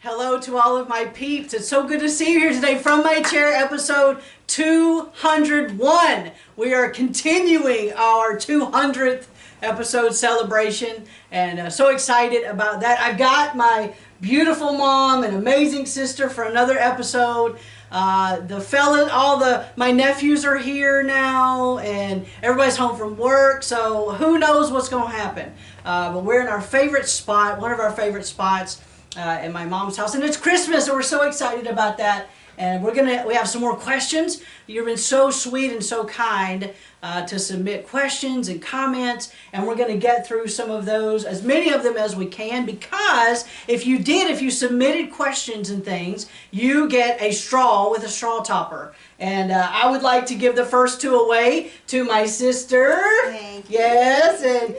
Hello to all of my peeps. It's so good to see you here today from my chair, episode 201. We are continuing our 200th episode celebration and so excited about that. I've got my beautiful mom and amazing sister for another episode. My nephews are here now and everybody's home from work, so who knows what's going to happen. But we're in our favorite spot, one of our favorite spots, in my mom's house, and it's Christmas, so we're so excited about that. And we have some more questions. You've been so sweet and so kind to submit questions and comments, and we're going to get through some of those, as many of them as we can, because if you submitted questions and things, you get a straw with a straw topper. And I would like to give the first two away to my sister. Thank you. Yes, and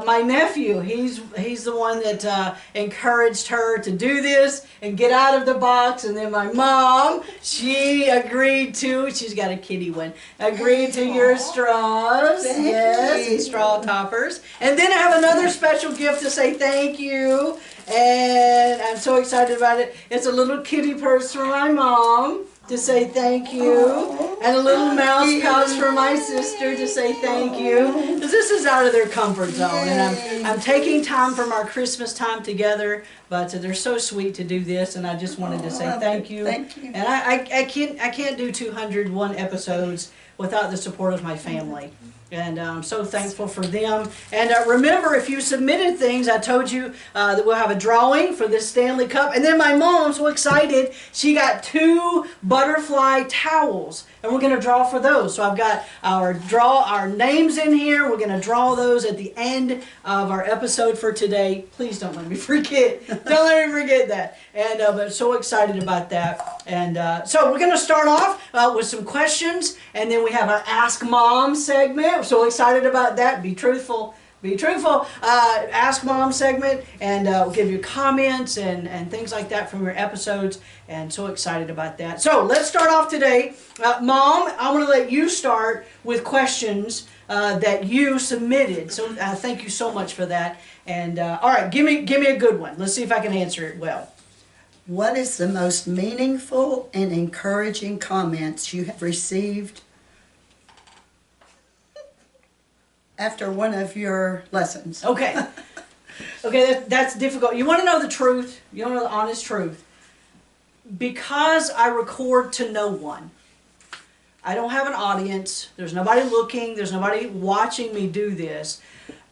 my nephew. He's the one that encouraged her to do this and get out of the box. And then my mom, she agreed to. She's got a kitty one. Agreed to your straws. Thank yes, you. and straw toppers. And then I have another special gift to say thank you. And I'm so excited about it. It's a little kitty purse for my mom to say thank you, and a little mouse pouch for my sister to say thank you, because this is out of their comfort zone, and I'm taking time from our Christmas time together, but they're so sweet to do this, and I just wanted to say thank you. Thank you. And I can't do 201 episodes without the support of my family. And I'm so thankful for them. And remember, if you submitted things, I told you that we'll have a drawing for this Stanley Cup. And then my mom's so excited. She got 2 butterfly towels. And we're going to draw for those. So I've got our names in here. We're going to draw those at the end of our episode for today. Please don't let me forget. Don't let me forget that. And but so excited about that. And so we're going to start off with some questions. And then we have our Ask Mom segment. I'm so excited about that. Be truthful. Be truthful. Ask Mom segment, and we'll give you comments and things like that from your episodes, and so excited about that. So let's start off today. Mom, I want to let you start with questions that you submitted. So thank you so much for that. And all right, give me a good one. Let's see if I can answer it well. What is the most meaningful and encouraging comments you have received after one of your lessons? Okay. Okay, that's difficult. You want to know the truth. You want to know the honest truth. Because I record to no one. I don't have an audience. There's nobody looking. There's nobody watching me do this.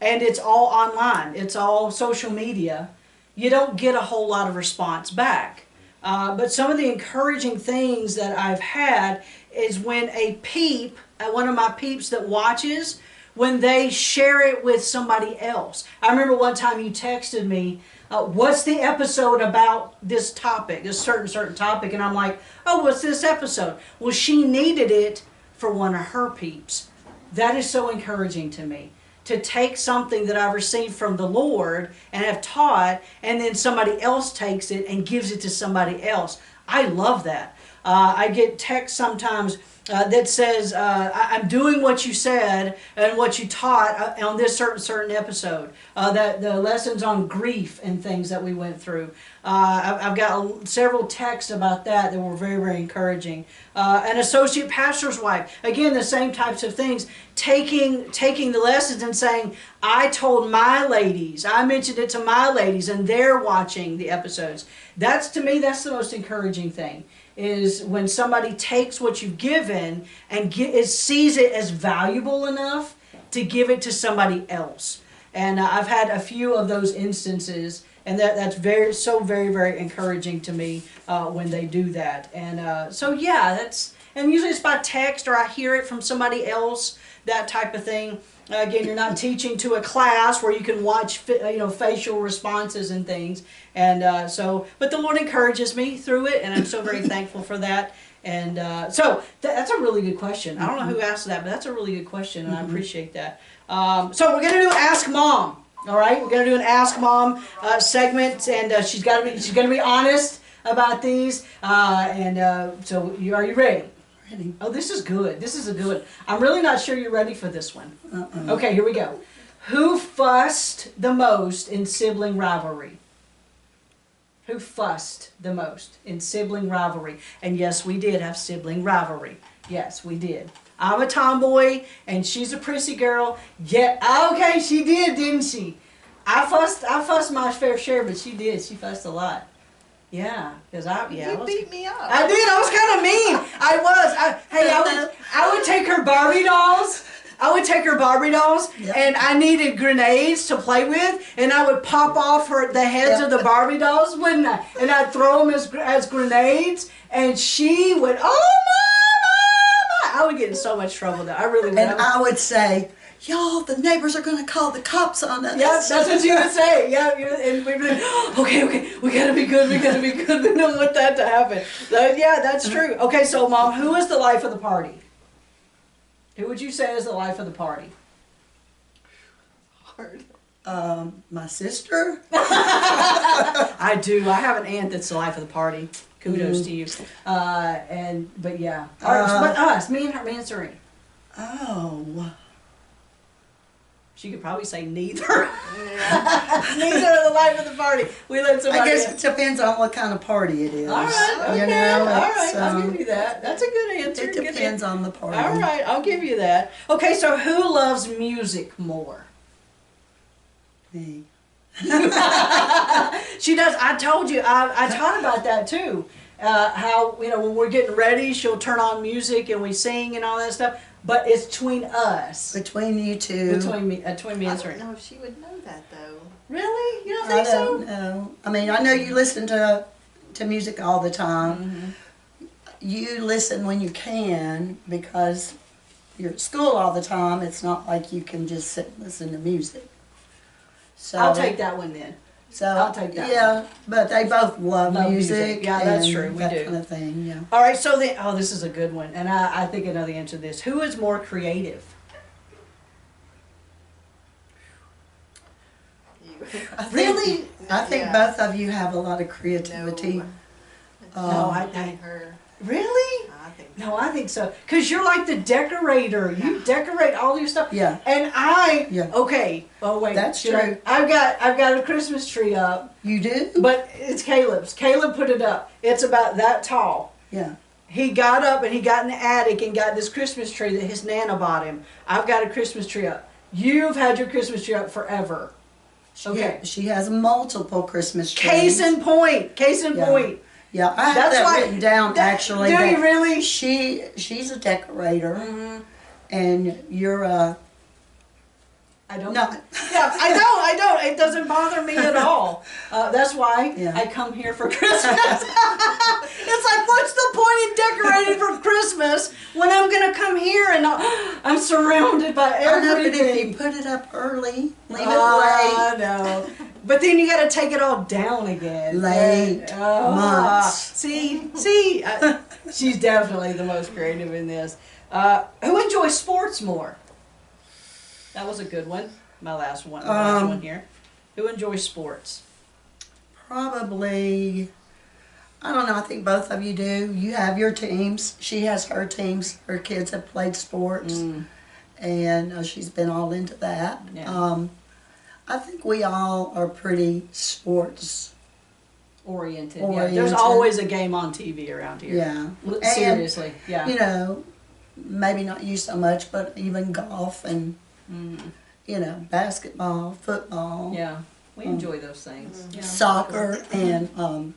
And it's all online. It's all social media. You don't get a whole lot of response back. But some of the encouraging things that I've had is when a peep, one of my peeps that watches, when they share it with somebody else. I remember one time you texted me, what's the episode about this topic, this certain topic? And I'm like, oh, what's this episode? Well, she needed it for one of her peeps. That is so encouraging to me. To take something that I've received from the Lord and have taught, and then somebody else takes it and gives it to somebody else. I love that. I get text sometimes that says, I'm doing what you said and what you taught on this certain episode. That the lessons on grief and things that we went through. I've got several texts about that were very, very encouraging. An associate pastor's wife, again, the same types of things. Taking the lessons and saying, I told my ladies, I mentioned it to my ladies, and they're watching the episodes. To me, that's the most encouraging thing. Is when somebody takes what you've given and sees it as valuable enough to give it to somebody else. And I've had a few of those instances, and that's very, very encouraging to me when they do that. And so yeah, and usually it's by text or I hear it from somebody else, that type of thing. Again, you're not teaching to a class where you can watch, facial responses and things, and but the Lord encourages me through it, and I'm so very thankful for that. And so that's a really good question. I don't know who asked that, but that's a really good question, and I appreciate that. So we're gonna do Ask Mom. All right, we're gonna do an Ask Mom segment, and she's gonna be honest about these. So are you ready? Ready. Oh, this is good. This is a good one. I'm really not sure you're ready for this one. Okay, here we go. Who fussed the most in sibling rivalry? Who fussed the most in sibling rivalry? And yes, we did have sibling rivalry. Yes, we did. I'm a tomboy and she's a prissy girl. Yeah, okay, she did, didn't she? I fussed my fair share, but she did. She fussed a lot. Yeah, because You beat me up. I did. I was kind of mean. I would take her Barbie dolls. Yep. And I needed grenades to play with, and I would pop off the heads of the Barbie dolls, wouldn't I? And I'd throw them as grenades, and she would, oh my! I would get in so much trouble though. I really would. And I would say, y'all, the neighbors are going to call the cops on us. Yeah, that's what you would say. Yeah, and we'd be like, okay, we gotta be good. We don't want that to happen. So, yeah, that's true. Okay, so Mom, who is the life of the party? Who would you say is the life of the party? Hard. My sister. I do. I have an aunt that's the life of the party. Kudos to you. But yeah, but us, me and Serene. Oh. She could probably say neither. Neither are the life of the party. We let somebody. I guess it depends on what kind of party it is. All right. Okay. You know, all right. I'll give you that. That's a good answer. It depends on the party. All right. I'll give you that. Okay. So who loves music more? Me. She does. I told you. I taught about that too. How when we're getting ready, she'll turn on music and we sing and all that stuff. But it's between us. Between you two. Between me I and don't Serene. know if she would know that though. Really? You don't I think don't so? know. I mean, I know you listen to music all the time. Mm-hmm. You listen when you can because you're at school all the time. It's not like you can just sit and listen to music. So I'll take that one then. So I'll take that Yeah, but they both love Love music. music. Yeah, that's and true. We that do. kind of thing. Yeah. All right. So then, this is a good one, and I think I know the answer to this. Who is more creative? You. Really? I think Yeah. both of you have a lot of creativity. No, I her. Really? I think. No, I think so. Because you're like the decorator. You decorate all your stuff. Yeah. And Yeah. okay. Oh wait. That's should I- true. I've got a Christmas tree up, You do? but it's Caleb's. Caleb put it up. It's about that tall. Yeah. He got up and he got in the attic and got this Christmas tree that his Nana bought him. I've got a Christmas tree up. You've had your Christmas tree up forever. Okay. She has multiple Christmas trees. Case in point. Yeah. Point. Yeah, I have That's that why- written down actually. Do you that really? She's a decorator, Mm-hmm. and you're I don't. not. Yeah, I don't. It doesn't bother me at all. That's why Yeah. I come here for Christmas. It's like, what's the point in decorating for Christmas when I'm gonna come here and I'm surrounded by I know, but if everything? you put it up early, leave it I late. know. But then you got to take it all down again. Late months. See, she's definitely the most creative in this. Who enjoys sports more? That was a good one. My last one here. Who enjoys sports? Probably, I don't know, I think both of you do. You have your teams. She has her teams. Her kids have played sports, and she's been all into that. Yeah. I think we all are pretty sports. Oriented. Yeah. Oriented. There's always a game on TV around here. Yeah. Seriously. Yeah. You know, maybe not you so much, but even golf and, you know, basketball, football, Yeah. We enjoy those things. Yeah. soccer, and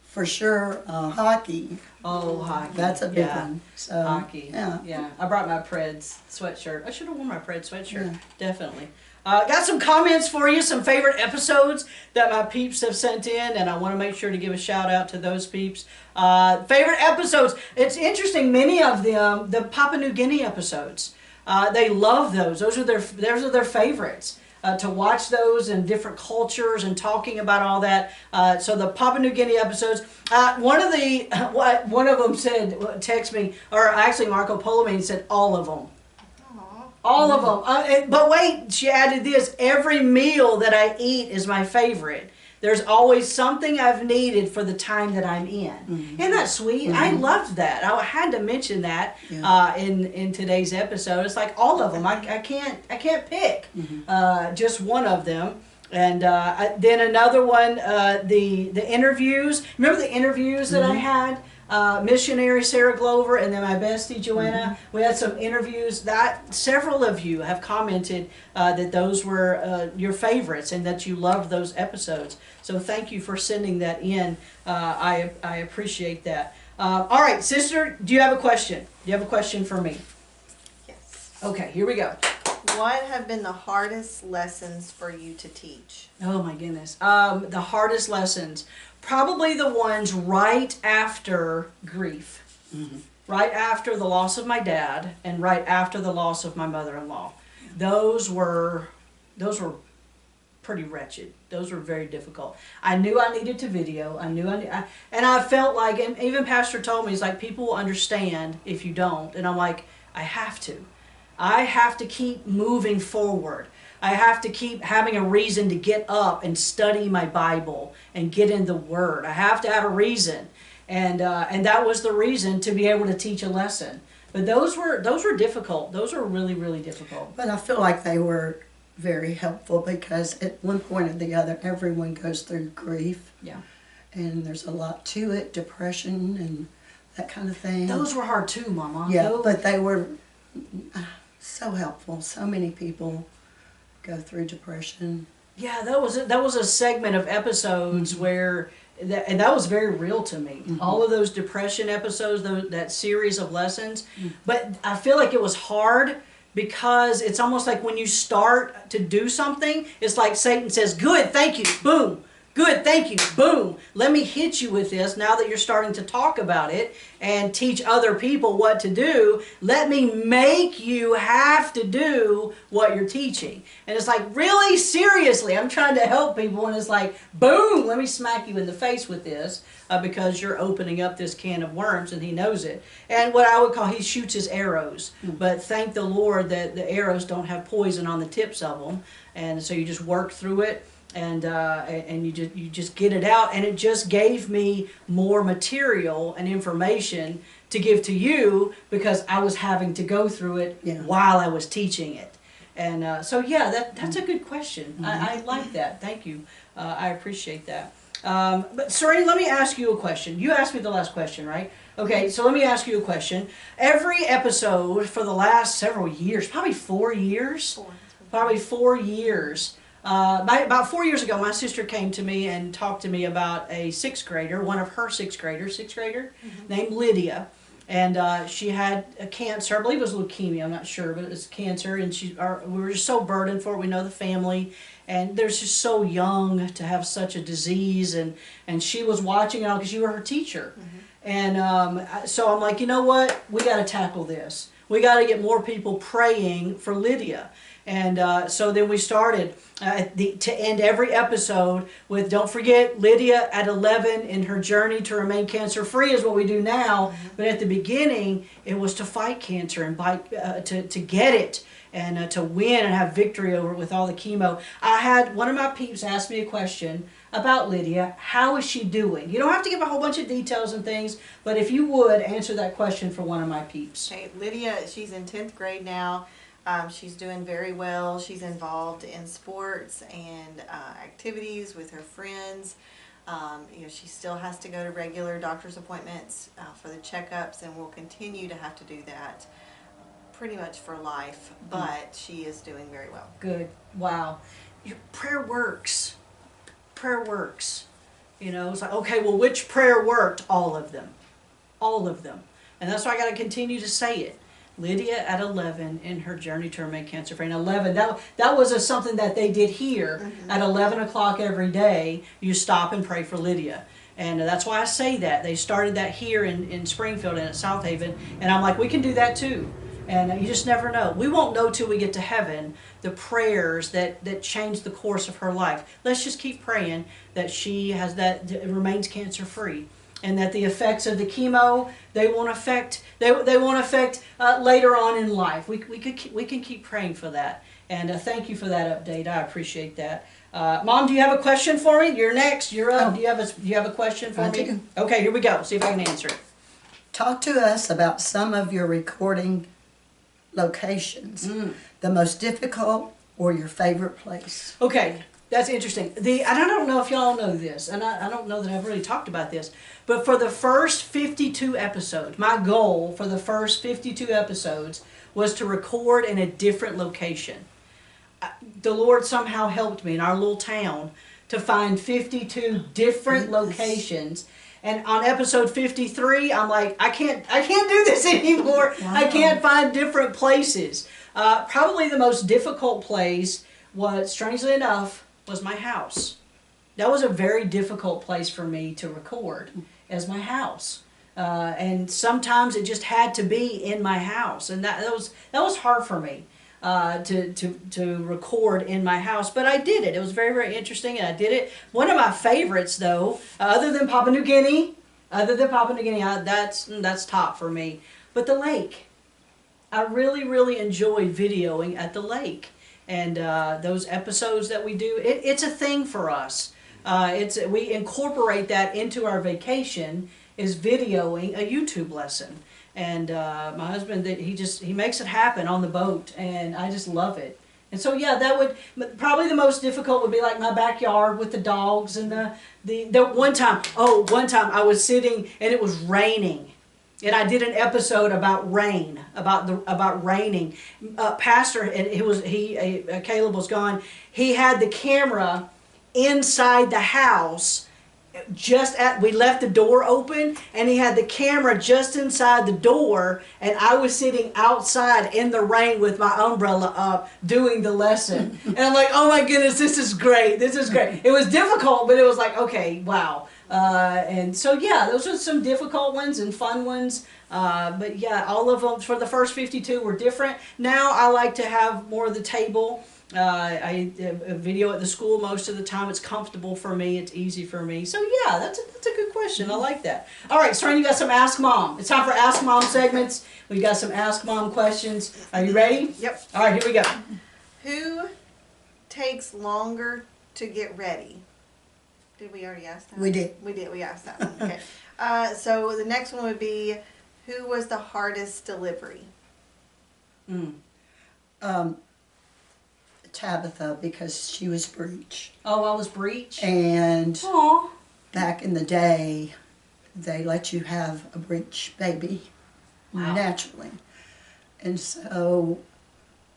for sure hockey. Oh, hockey. That's a big Yeah. one. So, Hockey. Yeah. I brought my Preds sweatshirt. I should have worn my Preds sweatshirt. Yeah. Definitely. Got some comments for you, some favorite episodes that my peeps have sent in, and I want to make sure to give a shout out to those peeps. Favorite episodes. It's interesting, many of them, the Papua New Guinea episodes, they love those. Those are their favorites. To watch those and different cultures and talking about all that. So the Papua New Guinea episodes. One of them said, text me, or actually Marco Polo man said all of them. All of them. But wait, she added this. Every meal that I eat is my favorite. There's always something I've needed for the time that I'm in. Isn't that sweet? I loved that. I had to mention that in today's episode. It's like all of them. I can't pick just one of them. And then another one, the interviews. Remember the interviews that I had? Missionary Sarah Glover and then my bestie Joanna. We had some interviews that several of you have commented that those were your favorites and that you loved those episodes. So thank you for sending that in. I appreciate that. All right, sister, do you have a question? Do you have a question for me? Yes. Okay, here we go. What have been the hardest lessons for you to teach? Oh my goodness. The hardest lessons. Probably the ones right after grief. Right after the loss of my dad and right after the loss of my mother-in-law. Those were pretty wretched. Those were very difficult. I knew I needed to video. And I felt like, and even Pastor told me, he's like, people will understand if you don't. And I'm like, I have to. I have to keep moving forward. I have to keep having a reason to get up and study my Bible and get in the Word. I have to have a reason. And that was the reason to be able to teach a lesson. But those were difficult. Those were really, really difficult. But I feel like they were very helpful because at one point or the other, everyone goes through grief. Yeah. And there's a lot to it, depression and that kind of thing. Those were hard too, Mama. Yeah, but they were so helpful. So many people go through depression. Yeah, that was a segment of episodes where and that was very real to me. All of those depression episodes, that series of lessons. But I feel like it was hard because it's almost like when you start to do something, it's like Satan says, "Good, thank you, boom. Good, thank you, boom. Let me hit you with this now that you're starting to talk about it and teach other people what to do. Let me make you have to do what you're teaching." And it's like, really? Seriously? I'm trying to help people and it's like, boom, let me smack you in the face with this because you're opening up this can of worms and he knows it. And what I would call, he shoots his arrows. But thank the Lord that the arrows don't have poison on the tips of them. And so you just work through it. And you just get it out, and it just gave me more material and information to give to you because I was having to go through it while I was teaching it. And so yeah, that's a good question. I like that. Thank you. I appreciate that. But Serene, let me ask you a question. You asked me the last question, right? Okay, so let me ask you a question. Every episode for the last several years, probably 4 years, probably 4 years. About 4 years ago, my sister came to me and talked to me about a sixth grader, one of her sixth grader, named Lydia. And she had a cancer, I believe it was leukemia, I'm not sure, but it was cancer. And we were just so burdened for it. We know the family. And they're just so young to have such a disease. And she was watching it all because you were her teacher. And so I'm like, you know what? We got to tackle this. We got to get more people praying for Lydia. And so then we started to end every episode with, don't forget, Lydia at 11 in her journey to remain cancer-free is what we do now. But at the beginning, it was to fight cancer and to get it and to win and have victory over it with all the chemo. I had one of my peeps ask me a question about Lydia. How is she doing? You don't have to give a whole bunch of details and things, but if you would, answer that question for one of my peeps. Okay, Lydia, she's in 10th grade now. She's doing very well. She's involved in sports and activities with her friends. She still has to go to regular doctor's appointments for the checkups, and will continue to have to do that pretty much for life, but she is doing very well. Good. Wow. Your prayer works. Prayer works. It's like, okay, well, which prayer worked? All of them. All of them. And that's why I got to continue to say it. Lydia at 11 in her journey to remain cancer-free. And 11, that was something that they did here at 11 o'clock every day. You stop and pray for Lydia. And that's why I say that. They started that here in Springfield and at South Haven. And I'm like, we can do that too. And you just never know. We won't know till we get to heaven the prayers that change the course of her life. Let's just keep praying that she remains cancer-free. And that the effects of the chemo, they won't affect later on in life. We can keep praying for that. And thank you for that update. I appreciate that. Mom, do you have a question for me? You're next. You're up. Do you have a question for me? do. Okay, here we go. See if I can answer it. Talk to us about some of your recording locations. The most difficult or your favorite place. Okay. That's interesting. And I don't know if y'all know this, and I don't know that I've really talked about this, but for the first 52 episodes, my goal for the first 52 episodes was to record in a different location. The Lord somehow helped me in our little town to find 52 different locations. And on episode 53, I'm like, I can't do this anymore. Wow. I can't find different places. Probably the most difficult place was, strangely enough, was my house. That was a very difficult place for me to record, as my house. And sometimes it just had to be in my house, and that was hard for me to record in my house. But I did it. It was very, very interesting, and I did it. One of my favorites, though, other than Papua New Guinea, that's top for me. But the lake. I really, really enjoyed videoing at the lake. And those episodes that we do, it's a thing for us. We incorporate that into our vacation, is videoing a YouTube lesson. And my husband, he makes it happen on the boat, and I just love it. And so yeah, that would probably the most difficult would be like my backyard with the dogs and the one time I was sitting and it was raining. And I did an episode about rain, about raining. Pastor, and Caleb was gone. He had the camera inside the house. We left the door open, and he had the camera just inside the door, and I was sitting outside in the rain with my umbrella up doing the lesson. And I'm like, oh my goodness, this is great. This is great. It was difficult, but it was like, okay, wow. And so yeah, those were some difficult ones and fun ones. But yeah, all of them for the first 52 were different. Now I like to have more of the table. I video at the school most of the time. It's comfortable for me. It's easy for me. So yeah, that's a good question. I like that. All right, Soren, you got some Ask Mom. It's time for Ask Mom segments. We got some Ask Mom questions. Are you ready? Yep. All right, here we go. Who takes longer to get ready? Did we already ask that? We did. We asked that one. Okay. So the next one would be, who was the hardest delivery? Tabitha, because she was breech. Oh, I was breech. And Aw. back in the day, they let you have a breech baby naturally. And so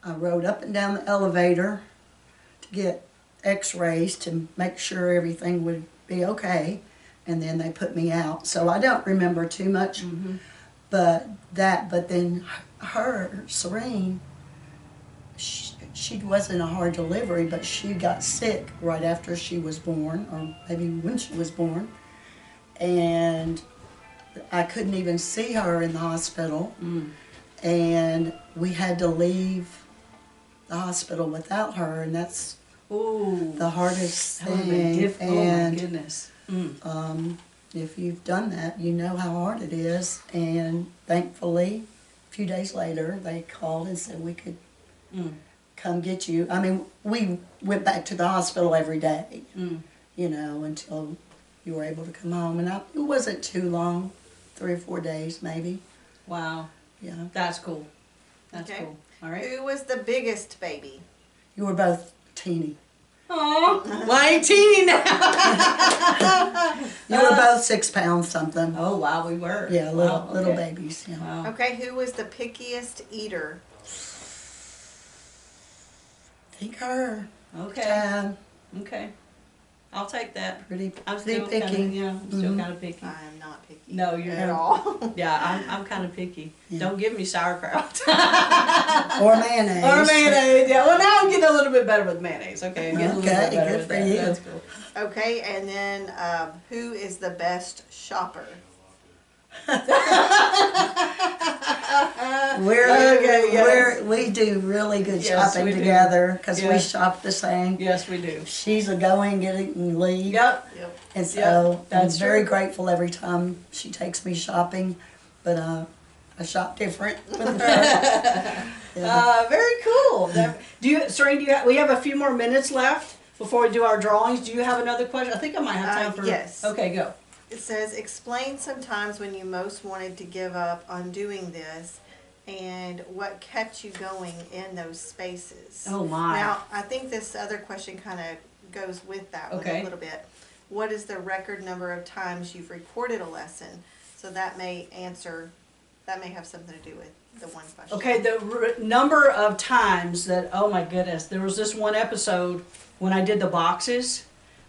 I rode up and down the elevator to get x-rays to make sure everything would be okay. And then they put me out. So I don't remember too much. But then her, Serene, she wasn't a hard delivery, but she got sick right after she was born, or maybe when she was born. And I couldn't even see her in the hospital. And we had to leave the hospital without her, and that's the hardest That would have been thing. difficult. Oh my And goodness. if you've done that, you know how hard it is. And thankfully, a few days later, they called and said we could come get you. I mean, we went back to the hospital every day, you know, until you were able to come home. And it wasn't too long, 3 or 4 days maybe. Wow. Yeah. That's cool. That's Okay. cool. All right. Who was the biggest baby? You were both teeny. Aw. Well, I ain't teeny now. You were both 6 pounds something. Oh, wow, we were. Yeah, Wow, little okay. babies. Yeah. Wow. Okay, who was the pickiest eater? I think her. Okay. Okay. I'll take that. Pretty I'm still picky. I'm still kind of picky. I am not picky. No, you're at not. all. Yeah, I'm kind of picky. Yeah. Don't give me sauerkraut. Or mayonnaise. Or mayonnaise. Yeah. Well, now I'm getting a little bit better with mayonnaise. Okay. I'm getting a little Okay, bit better good with for that. you. That's cool. Okay, and then who is the best shopper? We do really good Yes, shopping we do. together because we Yes. shop the same. Yes, we do. She's a go and get it and leave. Yep. Yep. And so Yep, that's I'm very true. grateful every time she takes me shopping, but I shop different with her. Yeah. Very cool. Serene, we have a few more minutes left before we do our drawings. Do you have another question? I think I might have time for. Yes. Okay, go. It says, explain some times when you most wanted to give up on doing this and what kept you going in those spaces. Oh my. Now, I think this other question kind of goes with that with Okay. a little bit. What is the record number of times you've recorded a lesson? So that may have something to do with the one question. Okay, the number of times that, oh my goodness, there was this one episode when I did the boxes.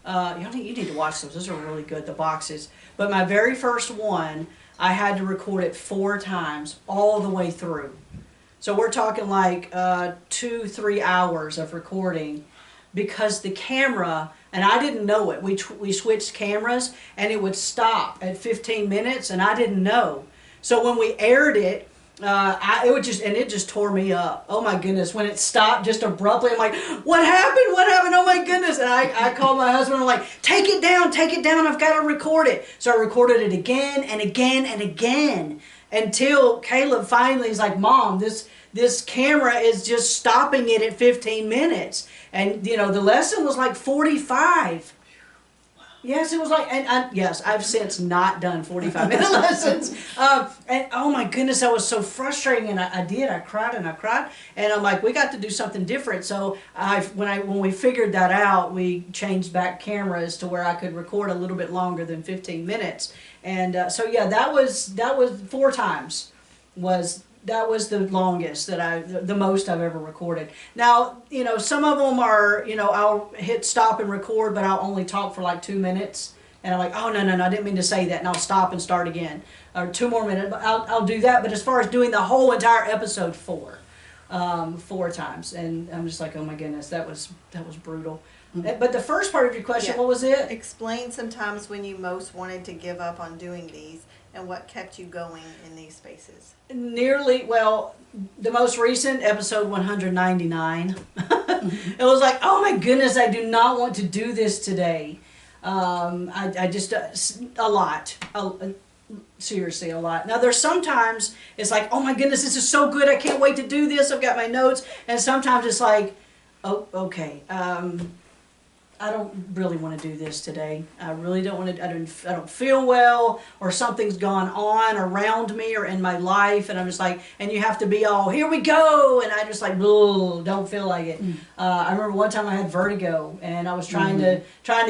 You need to watch those. Those are really good, the boxes. But my very first one, I had to record it 4 times all the way through. So we're talking like 2-3 hours of recording, because the camera, and I didn't know it. We switched cameras and it would stop at 15 minutes and I didn't know. So when we aired it, it just tore me up. Oh my goodness, when it stopped just abruptly, I'm like, what happened? What happened? Oh my goodness. And I called my husband, I'm like, take it down, I've got to record it. So I recorded it again and again and again until Caleb finally is like, Mom, this camera is just stopping it at 15 minutes. And the lesson was like 45. Yes, it was like, yes, I've since not done 45-minute lessons. And oh my goodness, that was so frustrating. And I cried and I cried. And I'm like, we got to do something different. So when we figured that out, we changed back cameras to where I could record a little bit longer than 15 minutes. And so yeah, that was 4 times that was the longest the most I've ever recorded. Now, some of them are, I'll hit stop and record, but I'll only talk for like 2 minutes. And I'm like, oh, no, I didn't mean to say that. And I'll stop and start again. Or 2 more minutes, but I'll do that. But as far as doing the whole entire episode, 4 times. And I'm just like, oh my goodness, that was brutal. But the first part of your question, Yeah. what was it? Explain sometimes when you most wanted to give up on doing these and what kept you going in these spaces. The most recent episode 199. It was like, oh my goodness, I do not want to do this today. I just, a lot. Seriously, a lot. Now there's sometimes it's like, oh my goodness, this is so good, I can't wait to do this, I've got my notes. And sometimes it's like, oh, okay, I don't really want to do this today. I really don't want to, I don't feel well, or something's gone on around me or in my life, and I'm just like, and you have to be all, here we go, and I just like, don't feel like it. I remember one time I had vertigo, and I was trying to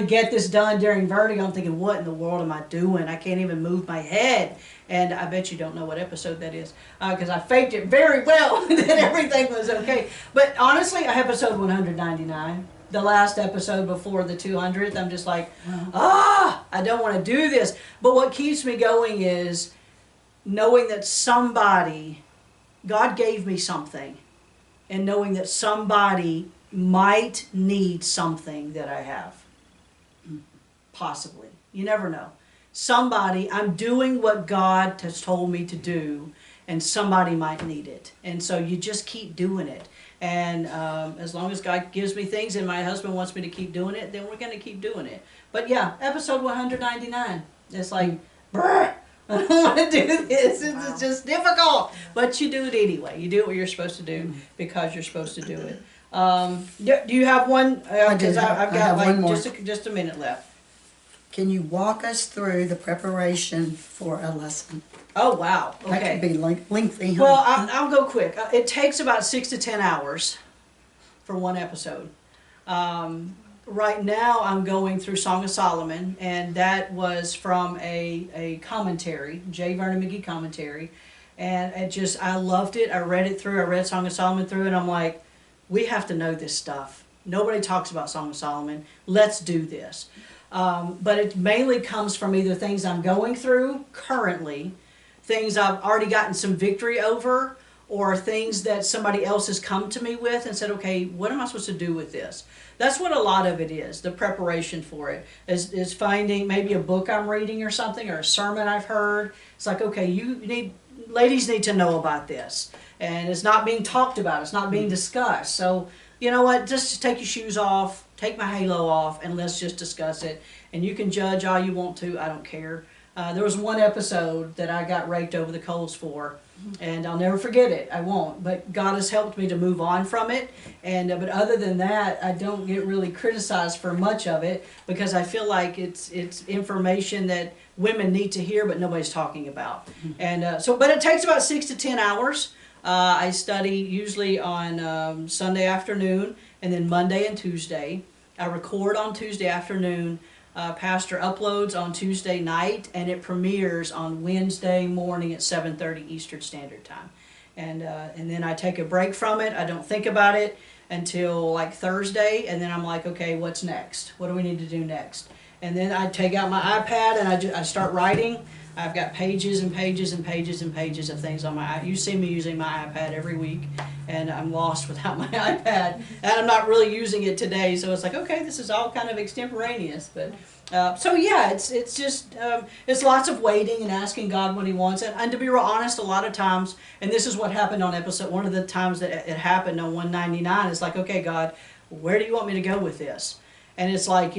get this done during vertigo. I'm thinking, what in the world am I doing? I can't even move my head. And I bet you don't know what episode that is, because I faked it very well that everything was okay. But honestly, episode 199. The last episode before the 200th, I'm just like, I don't want to do this. But what keeps me going is knowing that God gave me something, and knowing that somebody might need something that I have. Possibly. You never know. I'm doing what God has told me to do, and somebody might need it. And so you just keep doing it. And as long as God gives me things and my husband wants me to keep doing it, then we're going to keep doing it. But yeah, episode 199. It's like, I don't want to do this. It's just difficult. But you do it anyway. You do what you're supposed to do because you're supposed to do it. Do you have one? I do. I've I got have like one more. just a minute left. Can you walk us through the preparation for a lesson? Oh, wow. Okay. That could be lengthy. Huh? Well, I'll go quick. It takes about 6 to 10 hours for one episode. Right now, I'm going through Song of Solomon, and that was from a commentary, J. Vernon McGee commentary, and I loved it. I read it through. I read Song of Solomon through, and I'm like, we have to know this stuff. Nobody talks about Song of Solomon. Let's do this. But it mainly comes from either things I'm going through currently, things I've already gotten some victory over, or things that somebody else has come to me with and said, okay, what am I supposed to do with this? That's what a lot of it is, the preparation for it, is finding maybe a book I'm reading or something, or a sermon I've heard. It's like, okay, ladies need to know about this. And it's not being talked about, it's not being discussed. So, you know what, just take your shoes off, take my halo off, and let's just discuss it. And you can judge all you want to, I don't care. There was one episode that I got raked over the coals for, and I'll never forget it. I won't. But God has helped me to move on from it. And but other than that, I don't get really criticized for much of it, because I feel like it's information that women need to hear, but nobody's talking about. And but it takes about 6 to 10 hours. I study usually on Sunday afternoon, and then Monday and Tuesday. I record on Tuesday afternoon. Pastor uploads on Tuesday night, and it premieres on Wednesday morning at 7:30 Eastern Standard Time. And then I take a break from it. I don't think about it until like Thursday, and then I'm like, okay, what's next? What do we need to do next? And then I take out my iPad and I start writing. I've got pages and pages and pages and pages of things on my. You see me using my iPad every week, and I'm lost without my iPad, and I'm not really using it today. So it's like, okay, this is all kind of extemporaneous, but. So yeah, it's just it's lots of waiting and asking God what He wants, and to be real honest, a lot of times, and this is what happened on episode. One of the times that it happened on 199, it's like, okay, God, where do you want me to go with this? And it's like,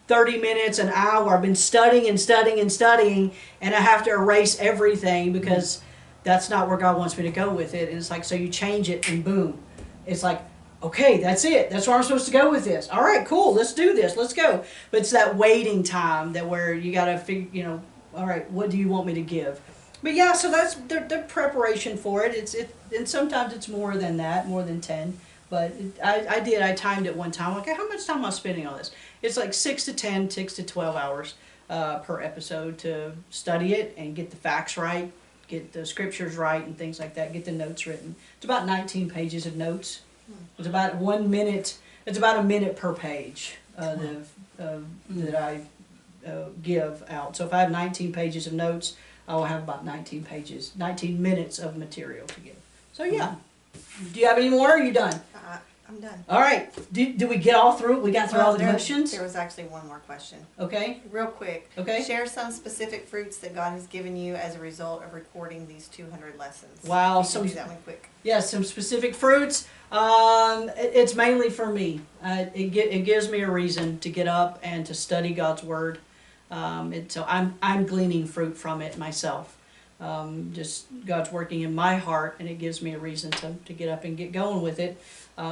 30 minutes, an hour. I've been studying and studying and studying, and I have to erase everything because that's not where God wants me to go with it. And it's like, so you change it, and boom, it's like, okay, that's it. That's where I'm supposed to go with this. All right, cool. Let's do this. Let's go. But it's that waiting time that where you got to figure, all right, what do you want me to give? But yeah, so that's the preparation for it. And sometimes it's more than that, more than 10. But I timed it one time. Okay, how much time am I spending on this? It's like 6 to 12 hours per episode to study it and get the facts right, get the scriptures right and things like that, get the notes written. It's about 19 pages of notes. It's about 1 minute. It's about a minute per page that I give out. So if I have 19 pages of notes, I will have about 19 minutes of material to give. So yeah. Do you have any more, or are you done? I'm done. All right. Do we get all through? We got through all the questions? There was actually one more question. Okay. Real quick. Okay. Share some specific fruits that God has given you as a result of recording these 200 lessons. Wow. You can do that one quick. Yeah, some specific fruits. It's mainly for me. It gives me a reason to get up and to study God's Word. So I'm gleaning fruit from it myself. Just God's working in my heart, and it gives me a reason to get up and get going with it.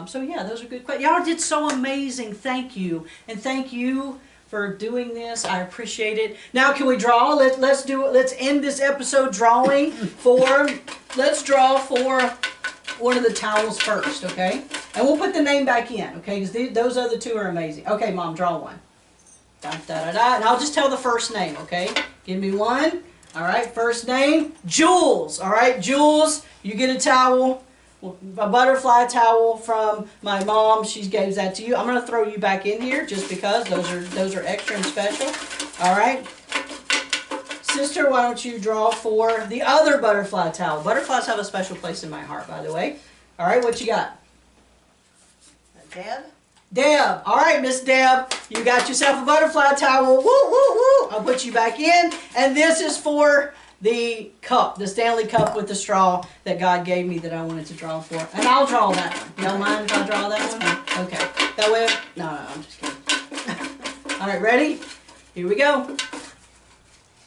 So yeah, those are good questions. Y'all did so amazing. Thank you, and thank you for doing this. I appreciate it. Now, can we draw? Let's do it. Let's end this episode drawing for. Let's draw for one of the towels first, okay? And we'll put the name back in, okay? Because those other two are amazing. Okay, Mom, draw one. Da da da da. And I'll just tell the first name, okay? Give me one. All right, first name, Jules. All right, Jules, you get a towel, a butterfly towel from my mom. She gave that to you. I'm gonna throw you back in here just because those are extra and special. All right, sister, why don't you draw for the other butterfly towel? Butterflies have a special place in my heart, by the way. All right, what you got? Deb? Deb. All right, Miss Deb, you got yourself a butterfly towel. Woo, woo, woo. I'll put you back in. And this is for the cup, the Stanley Cup with the straw that God gave me that I wanted to draw for. And I'll draw that one. You don't mind if I draw that one? Okay. That way, no, I'm just kidding. All right, ready? Here we go.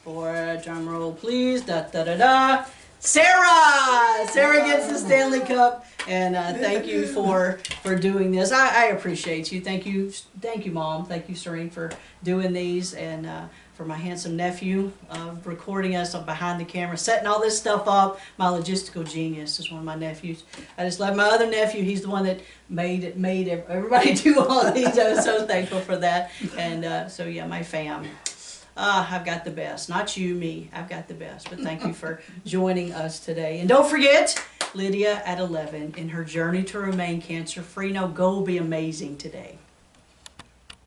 For drum roll, please. Da, da, da, da. Sarah! Sarah gets the Stanley Cup, and thank you for doing this. I appreciate you. Thank you, Mom. Thank you, Serene, for doing these, and for my handsome nephew recording us behind the camera, setting all this stuff up. My logistical genius is one of my nephews. I just love my other nephew. He's the one that made everybody do all these. I was so thankful for that, and so yeah, my fam. I've got the best. Not you, me. I've got the best. But thank you for joining us today. And don't forget, Lydia at 11 in her journey to remain cancer-free. Now go be amazing today.